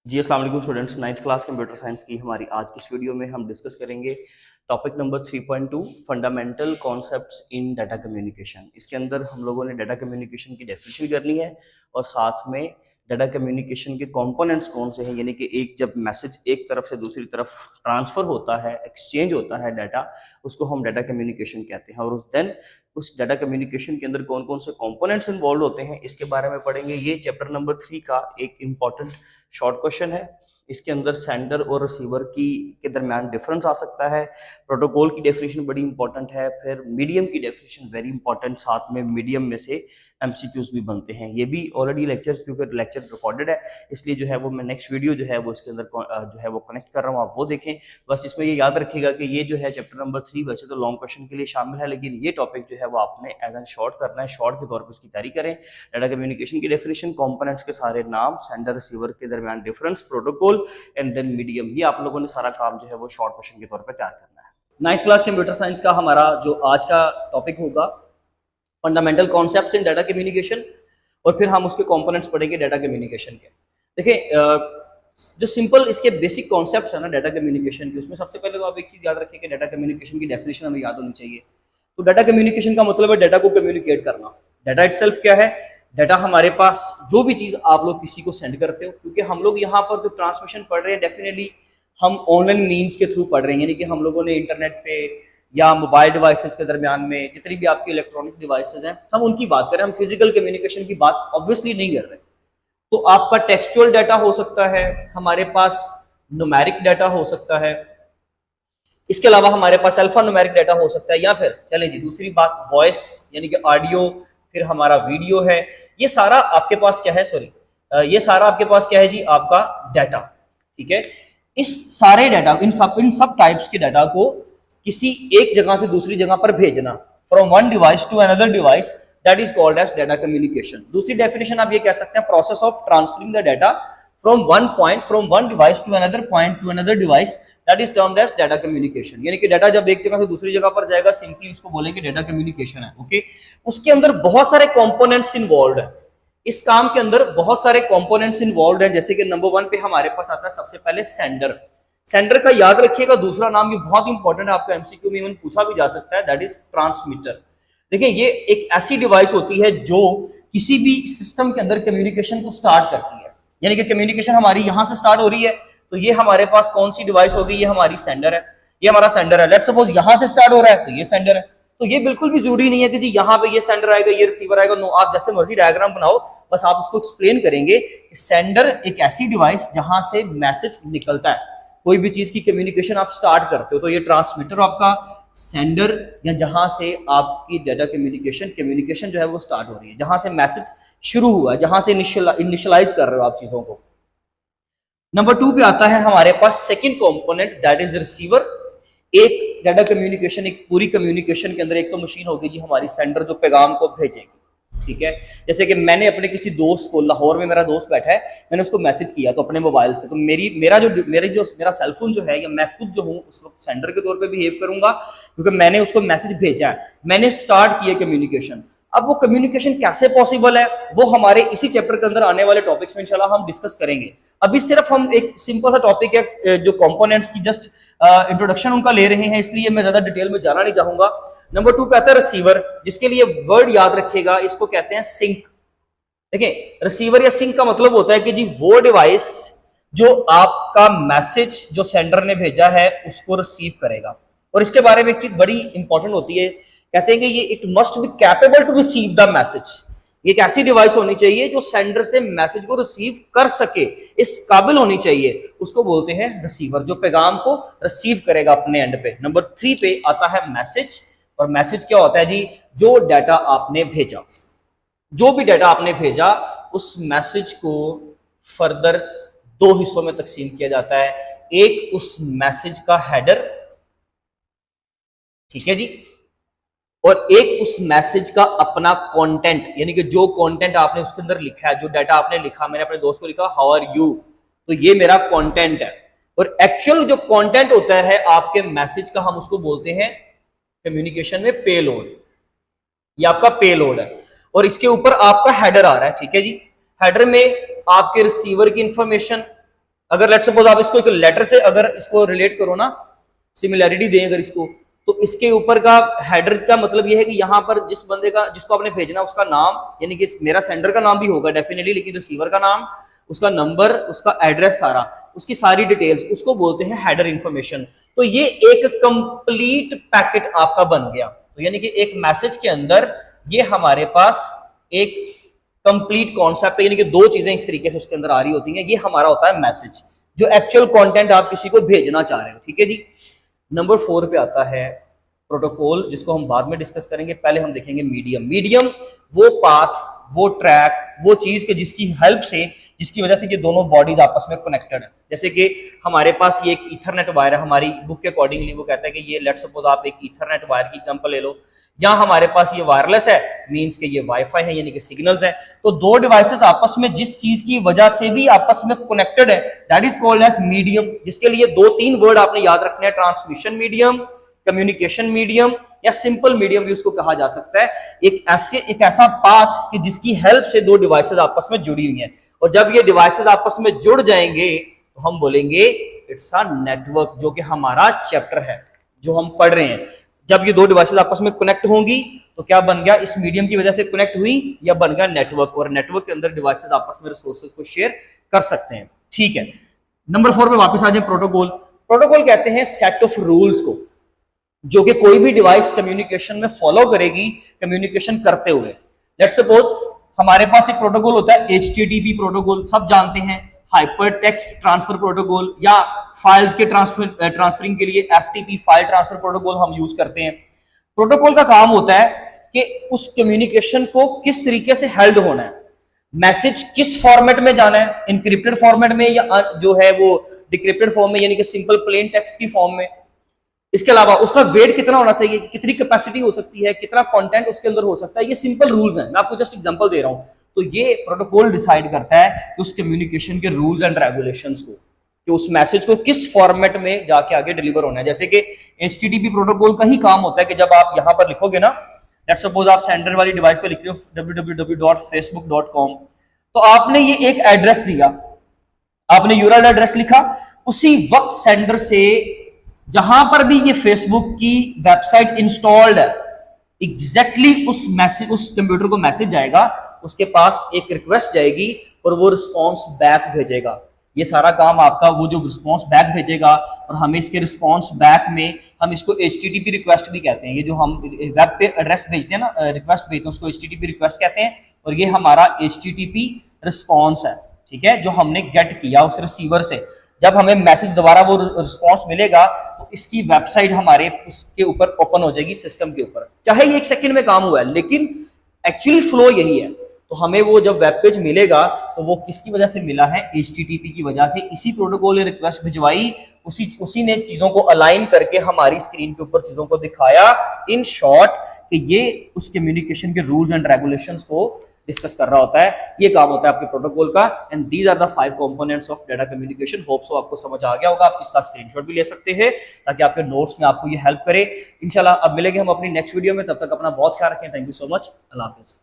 जी अस्सलाम वालेकुम students, ninth class computer science की हमारी आज की इस वीडियो में हम डिस्कस करेंगे टॉपिक नंबर 3.2 फंडामेंटल कॉन्सेप्ट्स इन डाटा कम्युनिकेशन। इसके अंदर हम लोगों ने डाटा कम्युनिकेशन की डेफिनेशन करनी है और साथ में डाटा कम्युनिकेशन के कंपोनेंट्स कौन से हैं, यानी कि एक जब मैसेज एक तरफ से दूसरी तरफ ट्रांसफर होता है, एक्सचेंज होता है डाटा, उसको हम डाटा कम्युनिकेशन कहते हैं। और उस डाटा कम्युनिकेशन के अंदर कौन कौन से कंपोनेंट्स इन्वॉल्व होते हैं इसके बारे में पढ़ेंगे। ये चैप्टर नंबर 3 का एक इम्पॉर्टेंट शॉर्ट क्वेश्चन है। इसके अंदर सेंडर और रिसीवर की के दरमियान डिफरेंस आ सकता है। प्रोटोकॉल की डेफिनेशन बड़ी इंपॉर्टेंट है, फिर मीडियम की डेफिनेशन वेरी इंपॉर्टेंट, साथ में मीडियम में से एमसीक्यूज भी बनते हैं। ये भी ऑलरेडी लेक्चर्स, क्योंकि लेक्चर रिकॉर्डेड है इसलिए जो है वो मैं नेक्स्ट वीडियो जो है वो इसके अंदर जो है वो कनेक्ट कर रहा हूँ, आप वो देखें। बस इसमें ये याद रखिएगा कि ये जो है चैप्टर नंबर 3 वैसे तो लॉन्ग क्वेश्चन के लिए शामिल है, लेकिन ये टॉपिक जो है वो आपने एज एन शॉर्ट करना है, शॉर्ट के तौर पर उसकी तैयारी करें। डाटा कम्युनिकेशन की डेफिनेशन, कंपोनेंट्स के सारे नाम, सेंडर रिसीवर के दरमियान difference, protocol and then medium, ये आप लोगों ने सारा काम जो है वो शॉर्ट क्वेश्चन के तौर पर तैयार करना है। नाइन्थ क्लास कंप्यूटर साइंस का हमारा जो आज का टॉपिक होगा फंडामेंटल कॉन्सेप्ट्स इन डाटा कम्युनिकेशन, और फिर हम उसके कंपोनेंट्स पढ़ेंगे डाटा कम्युनिकेशन के। देखिए जो सिंपल इसके बेसिक कॉन्सेप्ट्स है ना डाटा कम्युनिकेशन के, उसमें सबसे पहले तो आप एक चीज याद रखिए कि डाटा कम्युनिकेशन की डेफिनेशन हमें याद होनी चाहिए। तो डाटा कम्युनिकेशन का मतलब है डाटा को कम्युनिकेट करना। डाटा इटसेल्फ क्या है? डाटा हमारे पास जो भी चीज आप लोग किसी को सेंड करते हो, क्योंकि हम लोग यहाँ पर जो ट्रांसमिशन पढ़ रहे हैं डेफिनेटली हम ऑनलाइन मीन्स के थ्रू पढ़ रहे हैं, यानी कि हम लोगों ने इंटरनेट पे या मोबाइल डिवाइसेस के दरमियान में जितनी भी आपकी इलेक्ट्रॉनिक डिवाइसेस हैं हम उनकी बात करें, हम फिजिकल कम्युनिकेशन की बात ऑब्वियसली नहीं कर रहे। तो आपका टेक्सचुअल डाटा हो सकता है, हमारे पास न्यूमेरिक डाटा हो सकता है, इसके अलावा हमारे पास अल्फा न्यूमेरिक डाटा हो सकता है, या फिर चले जी दूसरी बात वॉइस यानी कि ऑडियो, फिर हमारा वीडियो है। ये सारा आपके पास क्या है, सॉरी ये सारा आपके पास क्या है जी, आपका डाटा। ठीक है, इस सारे डाटा इन सब टाइप्स के डाटा को किसी एक जगह से दूसरी जगह पर भेजना, from one device to another device, that is called as data communication. दूसरी डेफिनेशन आप ये कह सकते हैं process of transferring the data from one point, from one device to another point to another device, that is termed as data communication. यानी कि data जब एक जगह से दूसरी जगह पर जाएगा सिंपली उसको बोलेंगे डाटा कम्युनिकेशन है। ओके, उसके अंदर बहुत सारे कंपोनेंट्स इन्वॉल्व है। इस काम के अंदर बहुत सारे कंपोनेंट्स इन्वॉल्व हैं, जैसे कि नंबर 1 पे हमारे पास आता है सबसे पहले सेंडर। सेंडर का याद रखिएगा दूसरा नाम, ये बहुत इंपॉर्टेंट है, आपका एमसीक्यू में इवन पूछा भी जा सकता है, दैट इज ट्रांसमीटर। देखिए ये एक ऐसी डिवाइस होती है जो किसी भी सिस्टम के अंदर कम्युनिकेशन को स्टार्ट करती है, यानी कि कम्युनिकेशन हमारी यहां से स्टार्ट हो रही है, तो ये हमारे पास कौन सी डिवाइस होगी, ये हमारी सेंडर है, ये हमारा सेंडर है। लेट्स सपोज यहां से स्टार्ट हो रहा है तो ये सेंडर है। तो ये बिल्कुल भी जरूरी नहीं है कि जी यहाँ पे ये सेंडर आएगा ये रिसीवर आएगा, नो, आप जैसे मर्जी डायग्राम बनाओ, बस आप उसको एक्सप्लेन करेंगे कि सेंडर एक ऐसी डिवाइस जहां से मैसेज निकलता है, कोई भी चीज की कम्युनिकेशन आप स्टार्ट करते हो तो ये ट्रांसमीटर आपका सेंडर, या जहां से आपकी डाटा कम्युनिकेशन जो है वो स्टार्ट हो रही है, जहां से मैसेज शुरू हुआ है, जहां से इनिशियलाइज कर रहे हो आप चीजों को। नंबर 2 पे आता है हमारे पास second component, that is receiver. एक डाटा कम्युनिकेशन, एक पूरी कम्युनिकेशन के अंदर एक तो मशीन होगी जी हमारी सेंडर जो पैगाम को भेजेगी। ठीक है, जैसे कि मैंने अपने किसी दोस्त को, लाहौर में मेरा दोस्त बैठा है, मैंने उसको मैसेज किया तो अपने मोबाइल से, तो मेरा सेलफोन जो है, या मैं खुद जो हूँ उस वक्त सेंडर के तौर पे बिहेव करूंगा, क्योंकि मैंने उसको मैसेज भेजा है, मैंने स्टार्ट किया कम्युनिकेशन। अब वो कम्युनिकेशन कैसे पॉसिबल है वो हमारे इसी चैप्टर के अंदर आने वाले टॉपिक्स में इंशाल्लाह हम डिस्कस करेंगे। अभी सिर्फ हम एक सिंपल सा टॉपिक है जो कंपोनेंट्स की जस्ट इंट्रोडक्शन उनका ले रहे हैं, इसलिए मैं ज्यादा डिटेल में जाना नहीं चाहूंगा। नंबर 2 पे आता है रिसीवर, जिसके लिए वर्ड याद रखिएगा, इसको कहते हैं सिंक। देखिए रिसीवर या सिंक का मतलब होता है कि जी वो डिवाइस जो आपका मैसेज जो सेंडर ने भेजा है उसको रिसीव करेगा। और इसके बारे में एक चीज बड़ी इंपॉर्टेंट होती है, कहते हैं कि ये it must be capable to receive the message. ये एक ऐसी डिवाइस होनी चाहिए जो सेंडर से मैसेज को रिसीव कर सके, इस काबिल होनी चाहिए, उसको बोलते हैं रिसीवर, जो पैगाम को रिसीव करेगा अपने एंड पे। नंबर 3 पे आता है मैसेज, और मैसेज क्या होता है जी, जो डाटा आपने भेजा, जो भी डाटा आपने भेजा उस मैसेज को फर्दर 2 हिस्सों में तकसीम किया जाता है। एक उस मैसेज का हेडर, ठीक है जी, और एक उस मैसेज का अपना कंटेंट, यानी कि जो कंटेंट आपने उसके अंदर लिखा है, जो डाटा आपने लिखा, मैंने अपने दोस्त को लिखा हाउ आर यू, तो ये मेरा कंटेंट है। और एक्चुअल जो कंटेंट होता है आपके मैसेज का, हम उसको बोलते हैं कम्युनिकेशन में पेलोड। ये आपका पेलोड है, और इसके ऊपर आपका हेडर आ रहा है। ठीक है जी, हेडर में आपके रिसीवर की इंफॉर्मेशन, अगर लेट्स सपोज आप इसको एक लेटर से अगर इसको रिलेट करो ना, सिमिलैरिटी दें अगर इसको, तो इसके ऊपर का हेडर का मतलब यह है कि यहाँ पर जिस बंदे का जिसको आपने भेजना उसका नाम, यानी कि मेरा सेंडर का नाम भी होगा डेफिनेटली, लेकिन रिसीवर का नाम, उसका नंबर, उसका एड्रेस, सारा उसकी सारी डिटेल्स, उसको बोलते हैं हेडर इंफॉर्मेशन। तो ये एक कंप्लीट पैकेट आपका बन गया। तो यानी कि एक मैसेज के अंदर ये हमारे पास एक कंप्लीट कॉन्सेप्ट है, यानी कि दो चीजें इस तरीके से उसके अंदर आ रही होती हैं। ये हमारा होता है मैसेज, जो एक्चुअल कंटेंट आप किसी को भेजना चाह रहे हो, ठीक है जी। नंबर 4 पे आता है प्रोटोकॉल, जिसको हम बाद में डिस्कस करेंगे। पहले हम देखेंगे मीडियम। मीडियम वो पाथ, वो ट्रैक, वो चीज के जिसकी हेल्प से, जिसकी वजह से ये दोनों बॉडीज आपस में कनेक्टेड है। जैसे कि हमारे पास ये एक ईथरनेट वायर है, हमारी बुक के अकॉर्डिंगली वो कहता है कि ये लेट सपोज आप एक ईथरनेट वायर की एग्जांपल ले लो, या हमारे पास ये वायरलेस है, मींस के ये वाईफाई है, यानी कि सिग्नल्स है। तो दो डिवाइसेस आपस में जिस चीज की वजह से भी आपस में कनेक्टेड है, that is called as medium, जिसके लिए 2-3 वर्ड आपने याद रखने हैं, ट्रांसमिशन मीडियम, कम्युनिकेशन मीडियम, या सिंपल मीडियम भी उसको कहा जा सकता है। एक ऐसा पाथ कि जिसकी हेल्प से दो डिवाइसेस आपस में जुड़ी हुई हैं, और जब ये डिवाइसेस आपस में जुड़ जाएंगे तो हम बोलेंगे इट्स अ नेटवर्क, जो कि हमारा चैप्टर है जो हम पढ़ रहे हैं। जब ये दो डिवाइसेस आपस में कनेक्ट होंगी तो क्या बन गया, इस मीडियम की वजह से कनेक्ट हुई, या बन गया नेटवर्क, और नेटवर्क के अंदर डिवाइसेस आपस में रिसोर्सेज को शेयर कर सकते हैं, ठीक है। नंबर 4 पे वापस आ जाए, प्रोटोकॉल। प्रोटोकॉल कहते हैं सेट ऑफ रूल्स को, जो कि कोई भी डिवाइस कम्युनिकेशन में फॉलो करेगी कम्युनिकेशन करते हुए। लेट्स सपोज हमारे पास एक प्रोटोकॉल होता है HTTP प्रोटोकॉल, सब जानते हैं, हाइपर टेक्स्ट ट्रांसफर प्रोटोकॉल, या फाइल्स के ट्रांसफरिंग के लिए FTP फाइल ट्रांसफर प्रोटोकॉल हम यूज करते हैं। प्रोटोकॉल का काम होता है कि उस कम्युनिकेशन को किस तरीके से हेल्ड होना है, मैसेज किस फॉर्मेट में जाना है, इनक्रिप्टेड फॉर्मेट में या जो है वो डिक्रिप्टेड फॉर्म में, यानी कि सिंपल प्लेन टेक्स्ट की फॉर्म में। इसके अलावा उसका वेट कितना होना चाहिए, कितनी कैपेसिटी हो सकती है, कितना कंटेंट उसके अंदर हो सकता है, ये सिंपल रूल्स हैं, मैं आपको जस्ट एग्जांपल दे रहा हूं। तो ये प्रोटोकॉल डिसाइड करता है कि उस कम्युनिकेशन के रूल्स एंड रेगुलेशंस को, कि उस मैसेज को किस फॉर्मेट में जाके आगे डिलीवर होना है। जैसे कि HTTP प्रोटोकॉल का ही काम होता है कि जब आप यहां पर लिखोगे ना, लेट्स सपोज आप सेंडर वाली डिवाइस पे लिख रहे हो www.facebook.com, तो आपने ये एक एड्रेस दिया, आपने यूआरएल एड्रेस लिखा, उसी वक्त सेंडर से जहां पर भी ये फेसबुक की वेबसाइट इंस्टॉल्ड है, एग्जैक्टली उस मैसेज, उस कंप्यूटर को मैसेज जाएगा, उसके पास एक रिक्वेस्ट जाएगी और वो रिस्पॉन्स बैक भेजेगा। ये सारा काम आपका, वो जो रिस्पॉन्स बैक भेजेगा, और हमें इसके रिस्पॉन्स बैक में हम इसको HTTP रिक्वेस्ट भी कहते हैं। ये जो हम वेब पे एड्रेस भेजते हैं ना, रिक्वेस्ट भेजते हैं, उसको HTTP रिक्वेस्ट कहते हैं, और ये हमारा HTTP रिस्पॉन्स है, ठीक है, जो हमने गेट किया उस रिसीवर से। जब हमें मैसेज दोबारा वो रिस्पॉन्स मिलेगा तो इसकी वेबसाइट हमारे उसके ऊपर ओपन हो जाएगी, सिस्टम के ऊपर। चाहे ये 1 सेकंड में काम हुआ है, लेकिन एक्चुअली फ्लो यही है। तो हमें वो जब वेब पेज मिलेगा तो वो किसकी वजह से मिला है, HTTP की वजह से। इसी प्रोटोकॉल ने रिक्वेस्ट भिजवाई, उसी ने चीजों को अलाइन करके हमारी स्क्रीन के ऊपर चीजों को दिखाया। इन शॉर्ट कि ये उस कम्युनिकेशन के रूल्स एंड रेगुलेशंस को डिस्कस कर रहा होता है। ये काम होता है आपके प्रोटोकॉल का। And these are the 5 components of data communication. Hope so आपको समझ आ गया होगा। आप इसका स्क्रीनशॉट भी ले सकते हैं ताकि आपके नोट्स में आपको ये हेल्प करे। इंशाल्लाह अब मिलेंगे हम अपनी नेक्स्ट वीडियो में, तब तक अपना बहुत ख्याल रखें। Thank you so much. Allah Hafiz.